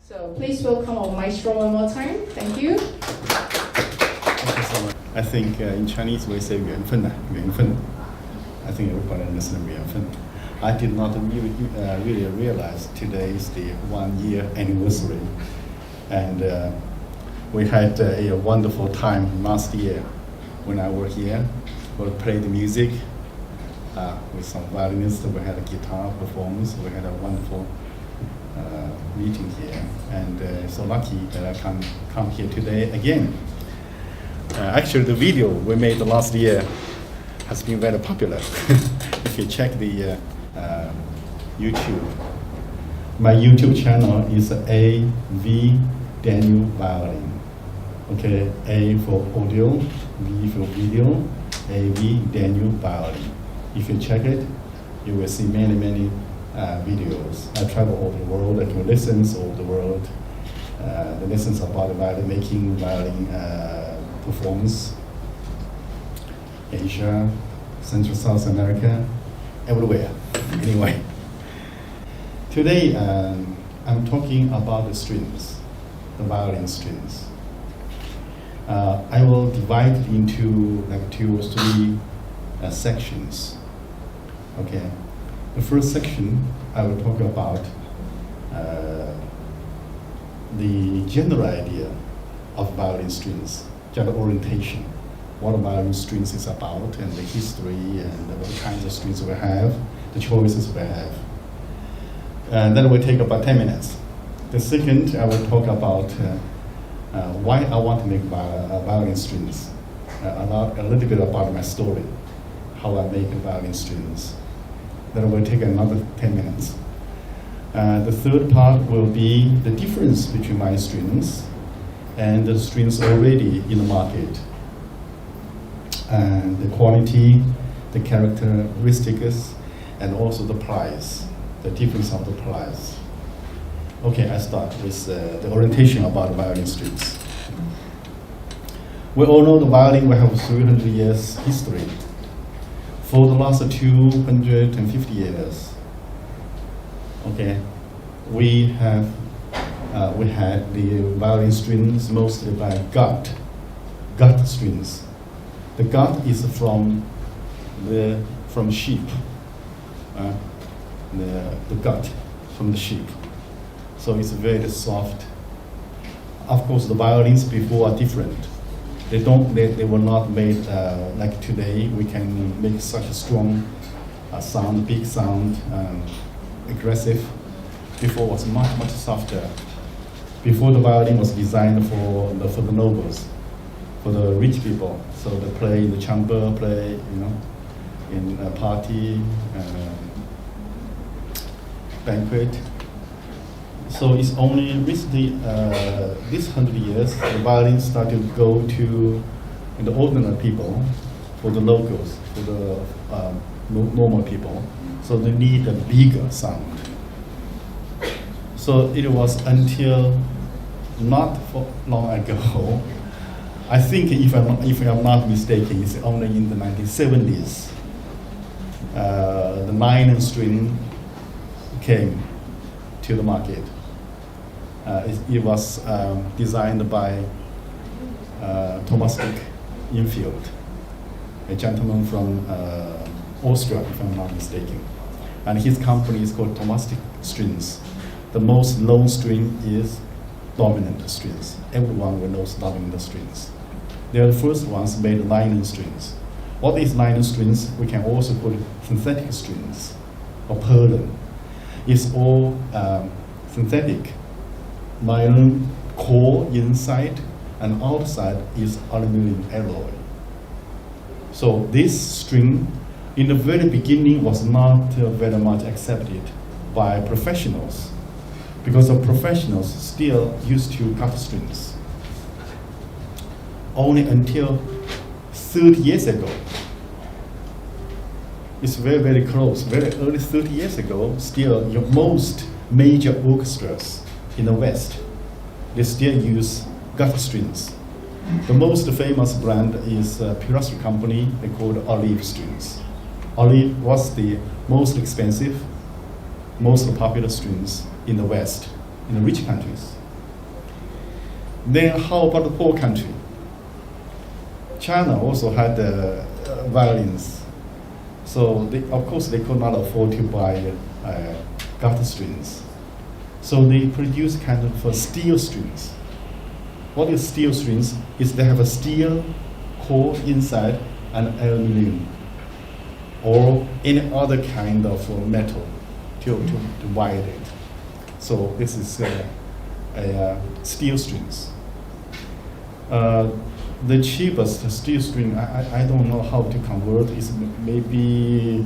So please welcome our maestro one more time. Thank you. Thank you so much. I think in Chinese we say 缘分, 缘分. I think everybody understands 缘分. I did not really realize today is the 1 year anniversary. And we had a wonderful time last year when I worked here. We played the music with some violinists. We had a guitar performance. We had a wonderful meeting here. And so lucky that I can come here today again. Actually, the video we made last year has been very popular. If you check the YouTube, my YouTube channel is A.V. Daniel Violin. Okay, A for audio, V for video, A.V. Daniel Violin. If you check it, you will see many videos. I travel all over the world. I do lessons all over the world. The lessons about violin making, violin performance, Asia, Central South America, everywhere. Anyway, today I'm talking about the strings, the violin strings. I will divide it into like 2 or 3 sections. Okay, the first section I will talk about the general idea of violin strings, general orientation, what violin strings is about, and the history, and what kinds of strings we have, the choices we have. And then will take about 10 minutes. The second, I will talk about why I want to make violin strings, a little bit about my story, how I make violin strings. Then will take another 10 minutes. The third part will be the difference between my strings and the strings already in the market, and the quality, the characteristics, and also the price, the difference of the price. Okay, I start with the orientation about violin strings. We all know the violin will have 300 years history. For the last 250 years, okay, we had the violin strings mostly by gut strings. The gut is from sheep, the gut from the sheep. So it's very soft. Of course, the violins before are different. They were not made like today. We can make such a strong sound, big sound, aggressive. Before it was much softer. Before the violin was designed for the nobles, for the rich people. So they play in the chamber, play in a party, banquet. So it's only recently, this 100 years, the violin started to go to the ordinary people, for the locals, for the normal people. So they need a bigger sound. So it was until not for long ago, I think if I'm not mistaken, it's only in the 1970s, the 9-string came to the market. It was designed by Thomas Infield, a gentleman from Austria, if I'm not mistaken. And his company is called Thomas Strings. The most known string is dominant strings. Everyone will know dominant strings. They are the first ones made 9 strings. What is 9 strings? We can also put synthetic strings or purlin. It's all synthetic. Nylon core inside and outside is aluminum alloy. So this string in the very beginning was not very much accepted by professionals, because the professionals still used to cut strings. Only until 30 years ago, it's very close, very early 30 years ago, still most major orchestras in the West, they still use gut strings. The most famous brand is a Piastri company, they called Olive Strings. Olive was the most expensive, most popular strings in the West. in the rich countries. Then how about the poor country? China also had violins. So of course they could not afford to buy gut strings. So they produce kind of steel strings. What is steel strings? Is they have a steel core inside and aluminum or any other kind of metal to wire it. So this is steel strings. The cheapest steel string, I don't know how to convert, is maybe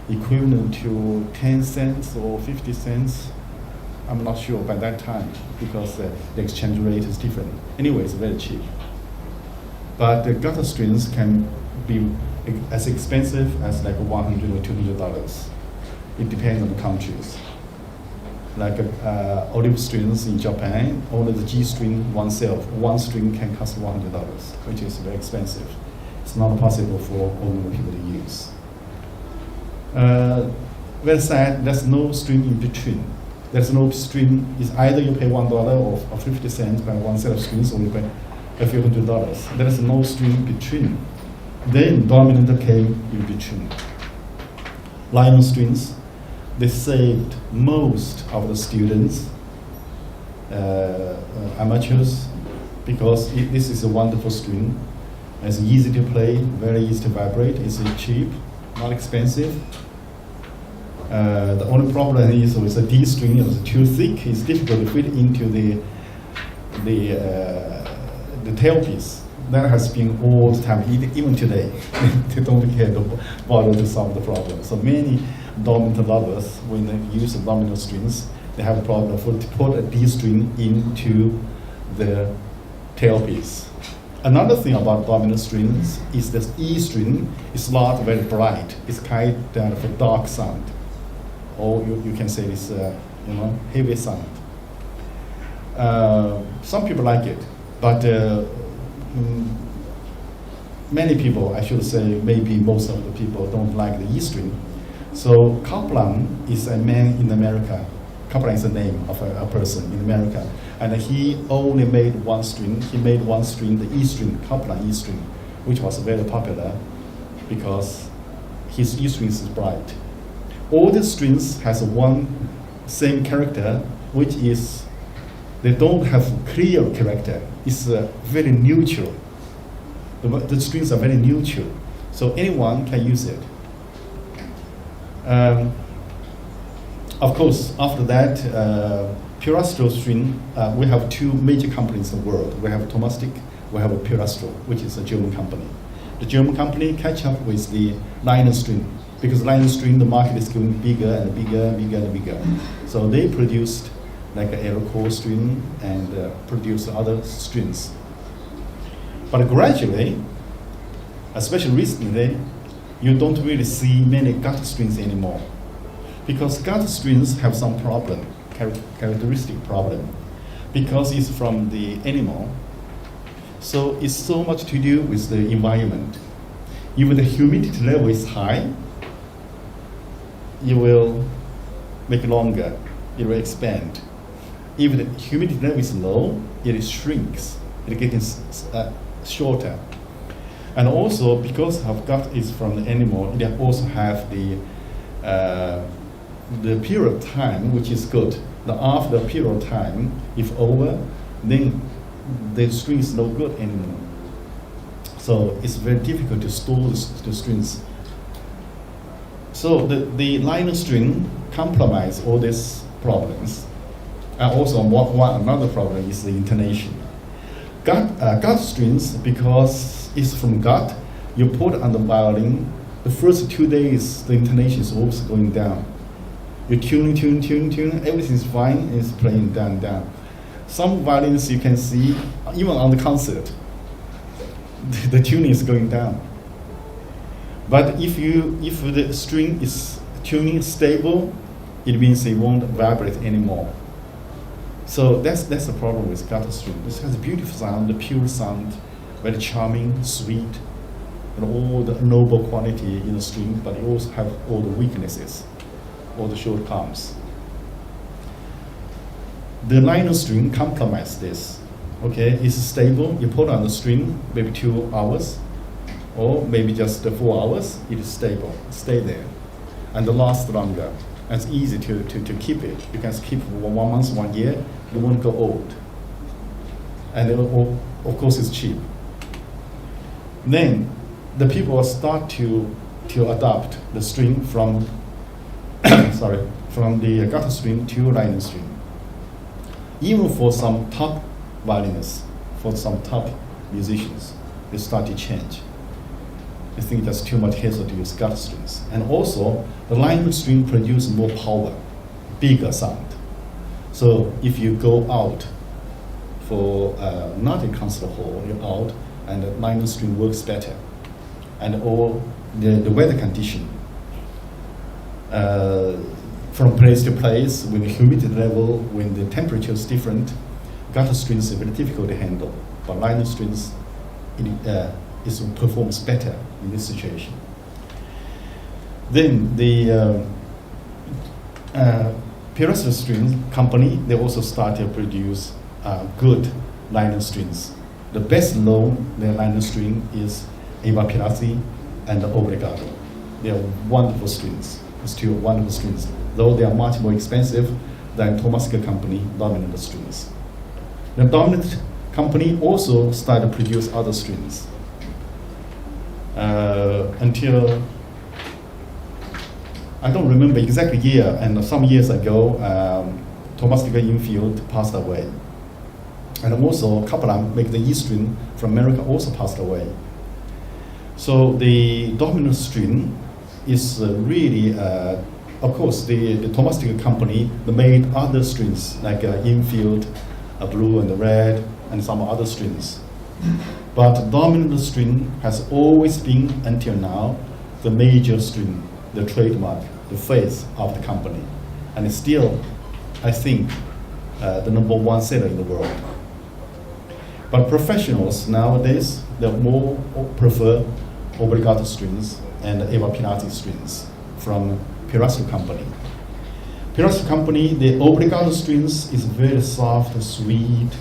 equivalent to 10 cents or 50 cents. I'm not sure by that time because the exchange rate is different. Anyway, it's very cheap. But the gutter strings can be as expensive as like $100 or $200. It depends on the countries. Like olive strings in Japan, only the G string oneself, one string can cost $100, which is very expensive. It's not possible for ordinary people to use. Very sad, there's no string in between. There's no string, it's either you pay $1 or 50 cents by one set of strings, or you pay a few $100s. There is no string in between. Then dominant came in between. Violin strings, they saved most of the students, amateurs, because this is a wonderful string. It's easy to play, very easy to vibrate, it's cheap, not expensive. The only problem is with the D string, it's too thick, it's difficult to fit into the tailpiece. That has been all the time, even today. They don't care to bother to solve the problem. So many dominant lovers, when they use the dominant strings, they have a problem to put a D string into the tailpiece. Another thing about dominant strings is this E string is not very bright. It's kind of a dark sound. Or you can say it's heavy sound. Some people like it, but many people, I should say, maybe most of the people don't like the E string. So Kaplan is a man in America. Kaplan is the name of a person in America, and he only made one string. He made one string, the E string, Kaplan E string, which was very popular because his E string is bright. All the strings has one same character, which is they don't have clear character. It's very neutral. The strings are very neutral, so anyone can use it. Of course, after that, Purastro string, we have two major companies in the world. We have Tomastic, we have Purastro, which is a German company. The German company catch up with the Violin string, because Violin string, the market is going bigger and bigger and bigger and bigger. So they produced like an air core string and produced other strings. But gradually, especially recently, you don't really see many gut strings anymore, because gut strings have some problem, characteristic problem, because it's from the animal. So it's so much to do with the environment. If the humidity level is high, it will make longer, it will expand. If the humidity level is low, it shrinks, it gets shorter. And also, because of gut is from the animal, it also have the period of time, which is good. After the period of time, if over, then the string is no good anymore. So it's very difficult to store the strings. So the violin string compromise all these problems. And also another problem is the intonation. Gut strings, because it's from gut, you put on the violin, the first 2 days the intonation is always going down. You tune, everything is fine, it's playing down. Some violins you can see, even on the concert, the tuning is going down. But if the string is tuning stable, it means it won't vibrate anymore. So that's the problem with gutter string. This has a beautiful sound, a pure sound, very charming, sweet, and all the noble quality in the string, but it also have all the weaknesses, all the shortcomings. The nylon string complements this. Okay, it's stable. You put on the string maybe 2 hours, or maybe just 4 hours. It is stable. Stay there, and last longer. And it's easy to keep it. You can keep for 1 month, 1 year. You won't go old. And of course, it's cheap. Then the people will start to adopt the string from from the guitar string to nylon string. Even for some top violinists, for some top musicians, they start to change. They think that's too much hassle to use guitar strings. And also, the nylon string produces more power, bigger sound. So if you go out for not a concert hall, you're out, and the nylon string works better. And all the weather condition, from place to place, when the humidity level, when the temperature is different, guitar strings are very difficult to handle. But nylon strings, it performs better in this situation. Then the Violin Strings company, they also started to produce good nylon strings. The best known nylon string is Eva Pirazzi and Obrigado. They are wonderful strings. It's two wonderful strings, though they are much more expensive than Tomasika company dominant strings. The dominant company also started to produce other strings until I don't remember exact year, and some years ago, Tomasika Infield passed away. And also Kaplan make the E string from America also passed away. So the dominant string is really, of course, the Tomasika company they made other strings like Infield, blue and red, and some other strings. But dominant string has always been, until now, the major string, the trademark, the face of the company. And it's still, I think, the #1 seller in the world. But professionals nowadays, they more prefer Obrigado strings and Eva Pirazzi strings from Pirazzi company. Pirazzi company, the Obrigado strings is very soft, sweet.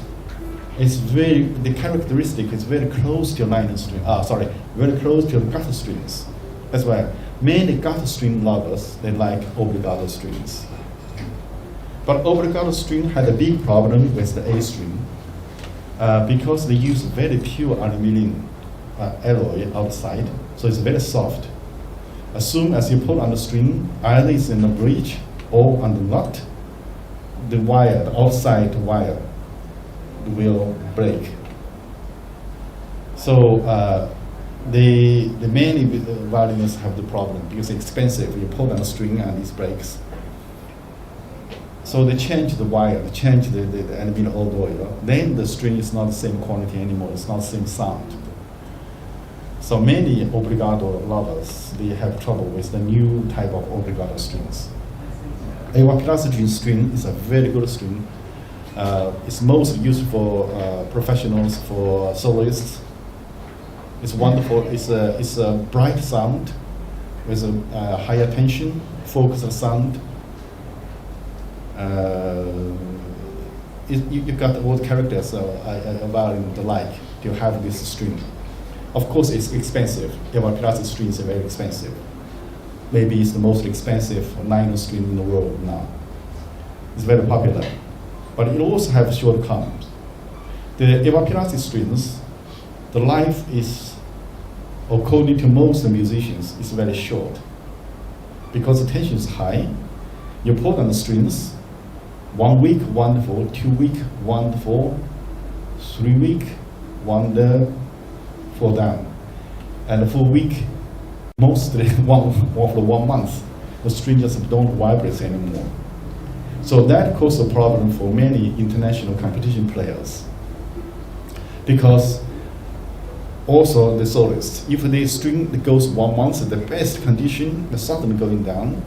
It's the characteristic is very close to nylon string. Very close to guitar strings. That's why many guitar string lovers, they like Obrigado strings. But Obrigado string had a big problem with the A string because they use very pure aluminum alloy outside, so it's very soft. As soon as you pull on the string, either it's in the bridge or on the nut, the wire, the outside wire, will break. So the many violinists have the problem because it's expensive. You pull on a string and it breaks. So they change the wire, they change the aluminum alloy. Then the string is not the same quality anymore. It's not the same sound. So many Obrigado lovers, they have trouble with the new type of Obrigado strings. Eva Pirazzi string is a very good string. It's mostly used for professionals, for soloists. It's wonderful. It's a bright sound with a higher tension, focused sound. You got all the characters I value like to have this string. Of course, it's expensive. Eva Pirazzi strings are very expensive. Maybe it's the most expensive nylon string in the world now. It's very popular. But it also has shortcomings. The Eva Pirazzi strings, the life is, according to most musicians, is very short. Because the tension is high, you put on the strings, 1 week, wonderful, 2 week, wonderful, 3 week, wonderful, fall down. And for a week, mostly for 1 month, the strings just don't vibrate anymore. So that caused a problem for many international competition players. Because also the soloists, if the string that goes 1 month in the best condition, the suddenly going down,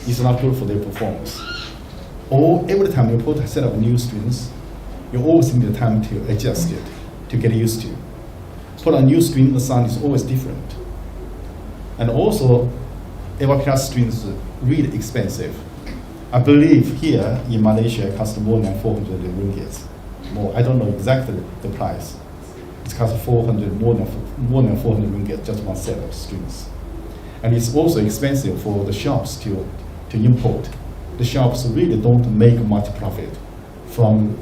it's not good for their performance. Or every time you put a set of new strings, you always need the time to adjust it, to get used to. Put a new string, the sound is always different. And also, Eva Pirazzi strings are really expensive. I believe here in Malaysia it costs more than 400 ringgit. More, I don't know exactly the price. It costs 400, more than 400 ringgit just one set of strings. And it's also expensive for the shops to import. The shops really don't make much profit from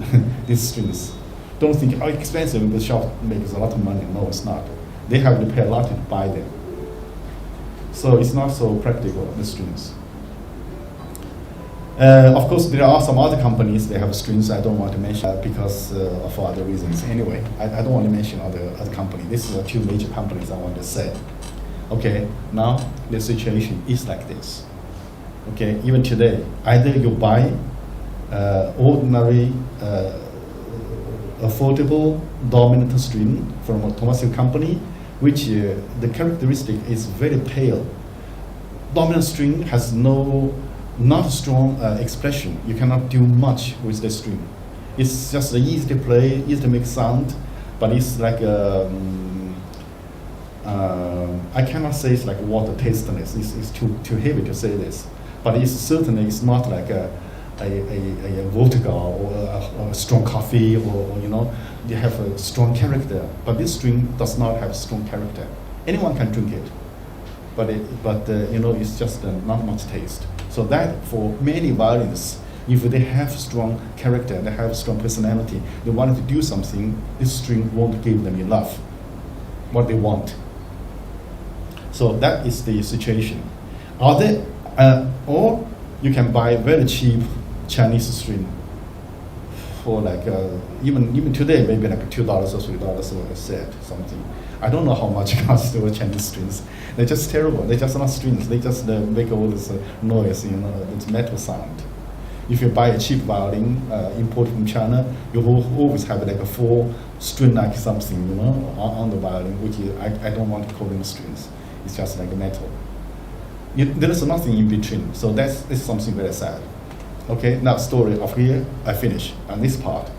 these strings. Don't think, oh, expensive, the shop makes a lot of money. No, it's not. They have to pay a lot to buy them. So it's not so practical, the strings. Of course, there are some other companies, they have strings I don't want to mention because of other reasons. Anyway, I don't want to mention other companies. These are the two major companies I want to say. Okay, now the situation is like this. Okay, even today, either you buy ordinary, affordable dominant string from a Thomasville company, which the characteristic is very pale. Dominant string has not strong expression. You cannot do much with the string. It's just easy to play, easy to make sound, but it's like I cannot say it's like water tasteless. It's too heavy to say this, but it's certainly it's not like a vodka or a strong coffee or you know you have a strong character. But this string does not have strong character. Anyone can drink it, but you know it's just not much taste. So that for many violinists, if they have strong character, they have strong personality, they want to do something, this string won't give them enough what they want. So that is the situation. Or you can buy very cheap Chinese string for like even today maybe like $2 or $3 a set something. I don't know how much it costs those Chinese strings. They're just terrible. They're just not strings. They just make all this noise, you know, this metal sound. If you buy a cheap violin imported from China, you will always have like a 4-string like something, you know, on the violin, which I don't want to call them strings. It's just like metal. There is nothing in between. So that's something very sad. Okay, now story of here, I finish on this part.